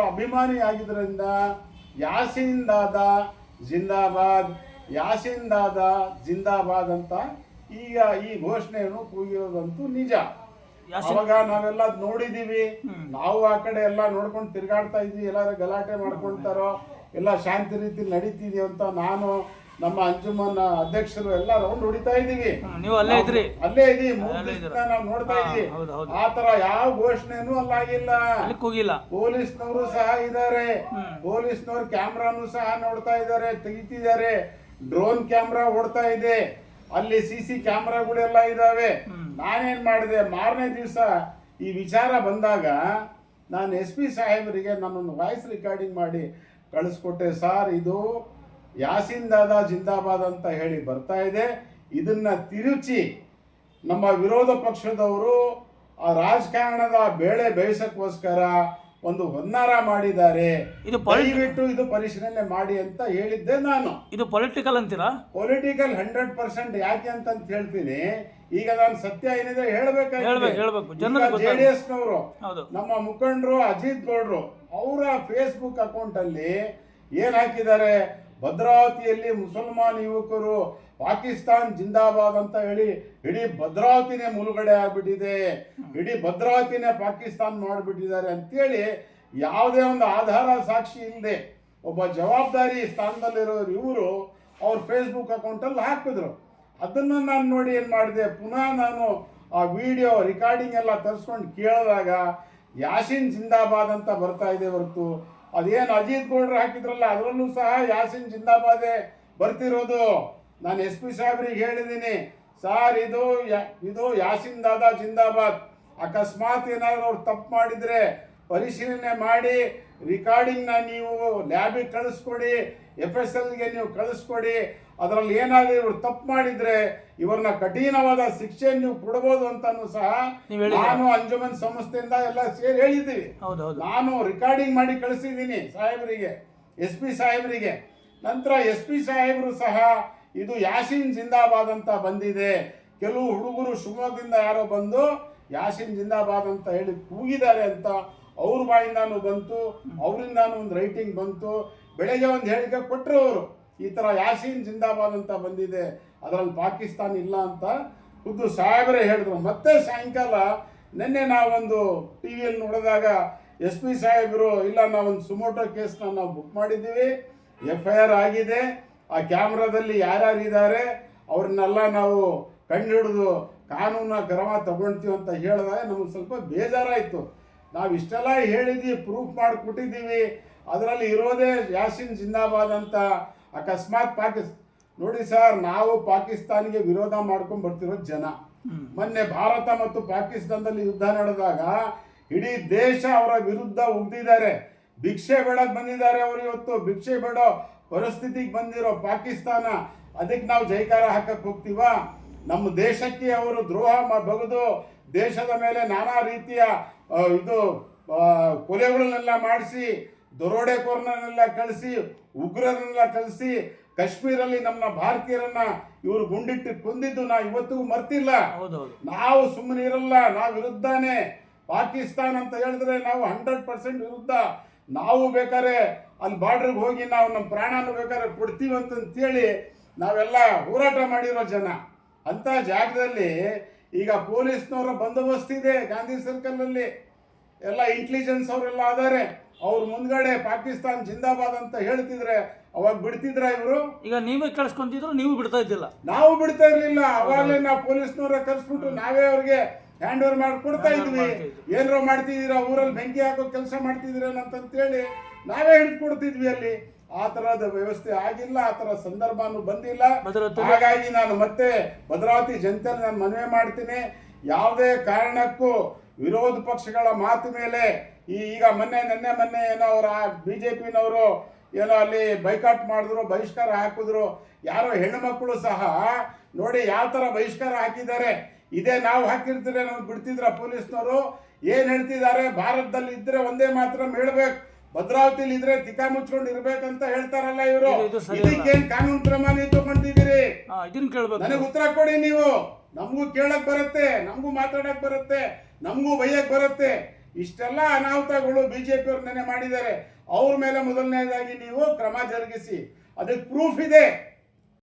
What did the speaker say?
ಅಭಿಮಾನಿ ಆಗಿದ್ದರಿಂದ ಯಾಸೀನ್ ದಾದಾ ಜಿಂದಾಬಾದ್, ಯಾಸೀನ್ ದಾದಾ ಜಿಂದಾಬಾದ್ ಅಂತ ಈಗ ಈ ಘೋಷಣೆಯನ್ನು ಕೂಗಿರೋದಂತೂ ನಿಜ. ಅವಾಗ ನಾವೆಲ್ಲ ನೋಡಿದೀವಿ, ನಾವು ಆ ಕಡೆ ಎಲ್ಲ ನೋಡ್ಕೊಂಡು ತಿರ್ಗಾಡ್ತಾ ಇದ್ವಿ, ಎಲ್ಲಾರು ಗಲಾಟೆ ಮಾಡ್ಕೊಳ್ತಾರೋ ಎಲ್ಲ ಶಾಂತಿ ರೀತಿ ನಡೀತಿದೀವಿ ಅಂತ ನಾನು ನಮ್ಮ ಅಂಜುಮನ್ ಅಧ್ಯಕ್ಷರು ಎಲ್ಲ ರೌಂಡ್ ಹೊಡಿತಾ ಇದೀವಿ. ನೀವು ಅಲ್ಲೇ ಇದ್ರಿ? ಅಲ್ಲೇ ಇದೀವಿ, ನಾವು ನೋಡ್ತಾ ಇದೀವಿ. ಆತರ ಯಾವ ಘೋಷಣೆನೂ ಅಲ್ಲಾಗಿಲ್ಲ. ಪೊಲೀಸ್ನವರು ಸಹ ಇದ್ದಾರೆ, ಪೊಲೀಸ್ನವ್ರು ಕ್ಯಾಮ್ರಾನು ಸಹ ನೋಡ್ತಾ ಇದ್ದಾರೆ, ತೆಗಿತಿದ್ದಾರೆ. ಡ್ರೋನ್ ಕ್ಯಾಮ್ರಾ ಓಡ್ತಾ ಇದೆ, ಅಲ್ಲಿ CC ಕ್ಯಾಮ್ರಾಗಳೆಲ್ಲ ಇದಾವೆ. ನಾನೇನ್ ಮಾಡಿದೆ, ಮಾರನೇ ದಿವಸ ಈ ವಿಚಾರ ಬಂದಾಗ ನಾನು SP ಸಾಹೇಬರಿಗೆ ನಾನೊಂದು ವಾಯ್ಸ್ ರೆಕಾರ್ಡಿಂಗ್ ಮಾಡಿ ಕಳಿಸ್ಕೊಟ್ಟೆ. ಸರ್, ಇದು ಯಾಸೀನ್ ದಾದಾ ಜಿಂದಾಬಾದ್ ಅಂತ ಹೇಳಿ ಬರ್ತಾ ಇದೆ, ಇದನ್ನ ತಿರುಚಿ ನಮ್ಮ ವಿರೋಧ ಪಕ್ಷದವರು ಆ ರಾಜಕಾರಣದ ಬೇಳೆ ಬೇಯಿಸಕ್ಕೋಸ್ಕರ ಒಂದು ಹೊನ್ನಾರ ಮಾಡಿದ್ದಾರೆ, ದಯವಿಟ್ಟು ಇದು ಪರಿಶೀಲನೆ ಮಾಡಿ ಅಂತ ಹೇಳಿದ್ದೆ ನಾನು. ಇದು ಪೊಲಿಟಿಕಲ್ ಅಂತೀರಾ? ಪೊಲಿಟಿಕಲ್ 100%. ಯಾಕೆ ಅಂತ ಹೇಳ್ತೀನಿ. ಈಗ ನಾನು ಸತ್ಯ ಏನಿದೆ ಹೇಳ್ಬೇಕಾಗಿದೆ. JDS ನವರು ನಮ್ಮ ಮುಖಂಡರು ಅಜಿತ್ ಗೌಡ್ರು ಅವರ ಫೇಸ್ಬುಕ್ ಅಕೌಂಟ್ ಅಲ್ಲಿ ಏನ್ ಹಾಕಿದ್ದಾರೆ, ಭದ್ರಾವತಿಯಲ್ಲಿ ಮುಸಲ್ಮಾನ್ ಯುವಕರು ಪಾಕಿಸ್ತಾನ್ ಜಿಂದಾಬಾದ್ ಅಂತ ಹೇಳಿ ಇಡೀ ಭದ್ರಾವತಿನೇ ಮುಳುಗಡೆ ಆಗ್ಬಿಟ್ಟಿದೆ, ಇಡೀ ಭದ್ರಾವತಿನೇ ಪಾಕಿಸ್ತಾನ್ ಮಾಡಿಬಿಟ್ಟಿದ್ದಾರೆ ಅಂತೇಳಿ ಯಾವುದೇ ಒಂದು ಆಧಾರ ಸಾಕ್ಷಿ ಇಲ್ಲದೆ ಒಬ್ಬ ಜವಾಬ್ದಾರಿ ಸ್ಥಾನದಲ್ಲಿರೋರು ಇವರು ಅವ್ರ ಫೇಸ್ಬುಕ್ ಅಕೌಂಟಲ್ಲಿ ಹಾಕಿದ್ರು. ಅದನ್ನು ನಾನು ನೋಡಿ ಏನು ಮಾಡಿದೆ, ಪುನಃ ನಾನು ಆ ವಿಡಿಯೋ ರೆಕಾರ್ಡಿಂಗ್ ಎಲ್ಲ ತರಿಸ್ಕೊಂಡು ಕೇಳಿದಾಗ ಯಾಸೀನ್ ಜಿಂದಾಬಾದ್ ಅಂತ ಬರ್ತಾ ಇದೆ ಹೊರತು ಅದೇನು ಅಜಿತ್ ಗೌಡ್ರು ಹಾಕಿದ್ರಲ್ಲ ಅದರಲ್ಲೂ ಸಹ ಯಾಸೀನ್ ಜಿಂದಾಬಾದೇ ಬರ್ತಿರೋದು. ನಾನು SP ಸಾಹೇಬ್ರಿಗೆ ಹೇಳಿದ್ದೀನಿ, ಸರ್ ಇದು ಯಾಸೀನ್ ದಾದಾ ಜಿಂದಾಬಾದ್. ಅಕಸ್ಮಾತ್ ಏನಾದರೂ ಅವ್ರು ತಪ್ಪು ಮಾಡಿದರೆ ಪರಿಶೀಲನೆ ಮಾಡಿ ರೆಕಾರ್ಡಿಂಗ್ನ ನೀವು ಲ್ಯಾಬಿಗೆ ಕಳಿಸ್ಕೊಡಿ, FSLಗೆ ನೀವು ಕಳಿಸ್ಕೊಡಿ. ಅದರಲ್ಲಿ ಏನಾದರೂ ಇವರು ತಪ್ಪು ಮಾಡಿದರೆ ಇವ್ರನ್ನ ಕಠಿಣವಾದ ಶಿಕ್ಷೆ ನೀವು ಕೊಡ್ಬೋದು ಅಂತಾನು ಸಹ ನಾನು ಅಂಜುಮನ್ ಸಂಸ್ಥೆಯಿಂದ ಎಲ್ಲ ಸೇರಿ ಹೇಳಿದ್ದೀವಿ. ನಾನು ರೆಕಾರ್ಡಿಂಗ್ ಮಾಡಿ ಕಳಿಸಿದ್ದೀನಿ ಸಾಹೇಬರಿಗೆ, SP ಸಾಹೇಬರಿಗೆ. ನಂತರ SP ಸಾಹೇಬರು ಸಹ ಇದು ಯಾಸೀನ್ ಜಿಂದಾಬಾದ್ ಅಂತ ಬಂದಿದೆ, ಕೆಲವು ಹುಡುಗರು ಶಿವಮೊಗ್ಗದಿಂದ ಯಾರೋ ಬಂದು ಯಾಸೀನ್ ಜಿಂದಾಬಾದ್ ಅಂತ ಹೇಳಿ ಕೂಗಿದ್ದಾರೆ ಅಂತ ಅವ್ರ ಬಾಯಿಂದಾನು ಬಂತು, ಅವರಿಂದಾನು ಒಂದು ರೈಟಿಂಗ್ ಬಂತು. ಬೆಳಗ್ಗೆ ಒಂದು ಹೇಳಿಕೆ ಕೊಟ್ಟರು ಅವರು, ಈ ಥರ ಯಾಸೀನ್ ಜಿಂದಾಬಾದ್ ಅಂತ ಬಂದಿದೆ, ಅದರಲ್ಲಿ ಪಾಕಿಸ್ತಾನ ಇಲ್ಲ ಅಂತ ಖುದ್ದು ಸಾಹೇಬರೇ ಹೇಳಿದ್ರು. ಮತ್ತೆ ಸಾಯಂಕಾಲ ನಿನ್ನೆ ನಾವೊಂದು TV ನೋಡಿದಾಗ SP ಸಾಹೇಬರು, ಇಲ್ಲ ನಾವೊಂದು ಸುಮೋಟೋ ಕೇಸ್ನ ನಾವು ಬುಕ್ ಮಾಡಿದ್ದೀವಿ, FIR ಆಗಿದೆ, ಆ ಕ್ಯಾಮ್ರಾದಲ್ಲಿ ಯಾರ್ಯಾರು ಇದ್ದಾರೆ ಅವ್ರನ್ನೆಲ್ಲ ನಾವು ಕಂಡುಹಿಡಿದು ಕಾನೂನ ಕ್ರಮ ತಗೊಳ್ತೀವಿ ಅಂತ ಹೇಳಿದಾಗ ನಮಗೆ ಸ್ವಲ್ಪ ಬೇಜಾರಾಯಿತು. ನಾವು ಇಷ್ಟೆಲ್ಲ ಹೇಳಿದ್ದೀವಿ, ಪ್ರೂಫ್ ಮಾಡಿಕೊಟ್ಟಿದ್ದೀವಿ, ಅದರಲ್ಲಿ ಇರೋದೇ ಯಾಸೀನ್ ಜಿಂದಾಬಾದ್ ಅಂತ. ಅಕಸ್ಮಾತ್ ನೋಡಿ ಸರ್, ನಾವು ಪಾಕಿಸ್ತಾನಿಗೆ ವಿರೋಧ ಮಾಡ್ಕೊಂಡು ಬರ್ತಿರೋ ಜನ. ಮೊನ್ನೆ ಭಾರತ ಮತ್ತು ಪಾಕಿಸ್ತಾನದಲ್ಲಿ ಯುದ್ಧ ನಡೆದಾಗ ಇಡೀ ದೇಶ ಅವರ ವಿರುದ್ಧ ಉಗ್ದಿದ್ದಾರೆ, ಭಿಕ್ಷೆ ಬೇಡಕ್ಕೆ ಬಂದಿದ್ದಾರೆ. ಅವರು ಇವತ್ತು ಭಿಕ್ಷೆ ಬೇಡೋ ಪರಿಸ್ಥಿತಿಗೆ ಬಂದಿರೋ ಪಾಕಿಸ್ತಾನ, ಅದಕ್ಕೆ ನಾವು ಜೈಕಾರ ಹಾಕಕ್ಕೆ ಹೋಗ್ತೀವ? ನಮ್ಮ ದೇಶಕ್ಕೆ ಅವರು ದ್ರೋಹ ಬಗೆದು ದೇಶದ ಮೇಲೆ ನಾನಾ ರೀತಿಯ ಕೊಲೆಗಳನ್ನೆಲ್ಲ ಮಾಡಿಸಿ, ದರೋಡೆಕೋರನ್ನೆಲ್ಲ ಕಳಿಸಿ, ಉಗ್ರರನ್ನೆಲ್ಲ ಕಳಿಸಿ, ಕಾಶ್ಮೀರಲ್ಲಿ ನಮ್ಮ ಭಾರತೀಯರನ್ನ ಇವರು ಗುಂಡಿಟ್ಟು ಕೊಂದಿದ್ದು ನಾವು ಇವತ್ತಿಗೂ ಮರ್ತಿಲ್ಲ. ನಾವು ಸುಮ್ಮನೆ ಇರಲ್ಲ, ನಾವು ವಿರುದ್ಧನೇ. ಪಾಕಿಸ್ತಾನ ಅಂತ ಹೇಳಿದ್ರೆ ನಾವು 100% ವಿರುದ್ಧ. ನಾವು ಬೇಕಾದ್ರೆ ಅಲ್ಲಿ ಬಾರ್ಡ್ರಿಗೆ ಹೋಗಿ ನಾವು ನಮ್ಮ ಪ್ರಾಣನೂ ಬೇಕಾದ್ರೆ ಕೊಡ್ತೀವಿ ಅಂತಂತೇಳಿ ನಾವೆಲ್ಲ ಹೋರಾಟ ಮಾಡಿರೋ ಜನ. ಅಂಥ ಜಾಗದಲ್ಲಿ ಈಗ ಪೊಲೀಸ್ನವರ ಬಂದೋಬಸ್ತ್ ಇದೆ ಗಾಂಧಿ ಸರ್ಕಲಲ್ಲಿ, ಎಲ್ಲ ಇಂಟೆಲಿಜೆನ್ಸ್ ಅವರೆಲ್ಲ ಆದರೆ ಅವ್ರ ಮುಂದ್ಗಡೆ ಪಾಕಿಸ್ತಾನ್ ಜಿಂದಾಬಾದ್ ಅಂತ ಹೇಳ್ತಿದ್ರೆ ಅವಾಗ ಬಿಡ್ತಿದ್ರ ಇವರು? ಈಗ ನೀವೇ ಕಳ್ಸ್ಕೊಂತಿದ್ರು, ನೀವು ಬಿಡ್ತಾ ಇದ್ದಿಲ್ಲ? ನಾವು ಬಿಡ್ತಾ ಇರ್ಲಿಲ್ಲ. ಅವಾಗಲೇ ನಾವು ಪೊಲೀಸ್ನವ್ರ ಕರ್ಸ್ಬಿಟ್ಟು ನಾವೇ ಅವ್ರಿಗೆ ಹ್ಯಾಂಡ್ ಓವರ್ ಮಾಡಿ ಕೊಡ್ತಾ ಇದ್ವಿ. ಏನಾರ ಮಾಡ್ತಿದ್ದೀರಾ, ಊರಲ್ಲಿ ಬೆಂಕಿ ಹಾಕೋ ಕೆಲಸ ಮಾಡ್ತಿದ್ದೀರೇನಂತೇಳಿ ನಾವೇ ಹಿಡಿದು ಕೊಡ್ತಿದ್ವಿ ಅಲ್ಲಿ. ಆ ತರಹದ ವ್ಯವಸ್ಥೆ ಆಗಿಲ್ಲ, ಆ ತರ ಸಂದರ್ಭನೂ ಬಂದಿಲ್ಲ. ಹಾಗಾಗಿ ನಾನು ಮತ್ತೆ ಭದ್ರಾವತಿ ಜನತೆಯಲ್ಲಿ ನಾನು ಮನವಿ ಮಾಡ್ತೀನಿ, ಯಾವುದೇ ಕಾರಣಕ್ಕೂ ವಿರೋಧ ಪಕ್ಷಗಳ ಮಾತು ಮೇಲೆ ಈಗ ಮೊನ್ನೆ ಏನೋ ಅವರ BJPನವರು ಏನೋ ಅಲ್ಲಿ ಬೈಕಾಟ್ ಮಾಡಿದ್ರು, ಬಹಿಷ್ಕಾರ ಹಾಕಿದ್ರು. ಯಾರೋ ಹೆಣ್ಣುಮಕ್ಕಳು ಸಹ ನೋಡಿ ಯಾವ ತರ ಬಹಿಷ್ಕಾರ ಹಾಕಿದ್ದಾರೆ. ಇದೇ ನಾವು ಹಾಕಿರ್ತೀರ ನಾವು ಬಿಡ್ತಿದ್ರ ಪೊಲೀಸ್ನವರು? ಏನ್ ಹೇಳ್ತಿದ್ದಾರೆ, ಭಾರತದಲ್ಲಿ ಇದ್ರೆ ಒಂದೇ ಮಾತ್ರ ಹೇಳ್ಬೇಕು, ಭದ್ರಾವತಿಲಿ ಇದ್ರೆ ತಿಕ್ಕ ಮುಚ್ಕೊಂಡು ಇರ್ಬೇಕಂತ ಹೇಳ್ತಾರಲ್ಲ ಇವರು. ಇದಕ್ಕೇನ್ ಕಾನೂನು ಕ್ರಮ ನೀವು ತಗೊಂಡಿದ್ದೀರಿ? ನನಗೆ ಉತ್ತರ ಕೊಡಿ ನೀವು. ನಮಗೂ ಕೇಳಕ್ ಬರುತ್ತೆ, ನಮಗೂ ಮಾತಾಡಕ್ ಬರುತ್ತೆ, ನಮಗೂ ಬೈಯಕ್ ಬರುತ್ತೆ. ಇಷ್ಟೆಲ್ಲ ಅನಾಹುತಗಳು ಬಿಜೆಪಿ ಅವ್ರ ನೆನೆ ಮಾಡಿದ್ದಾರೆ. ಅವ್ರ ಮೇಲೆ ಮೊದಲನೇದಾಗಿ ನೀವು ಕ್ರಮ ಜರುಗಿಸಿ, ಅದಕ್ಕೆ ಪ್ರೂಫ್ ಇದೆ.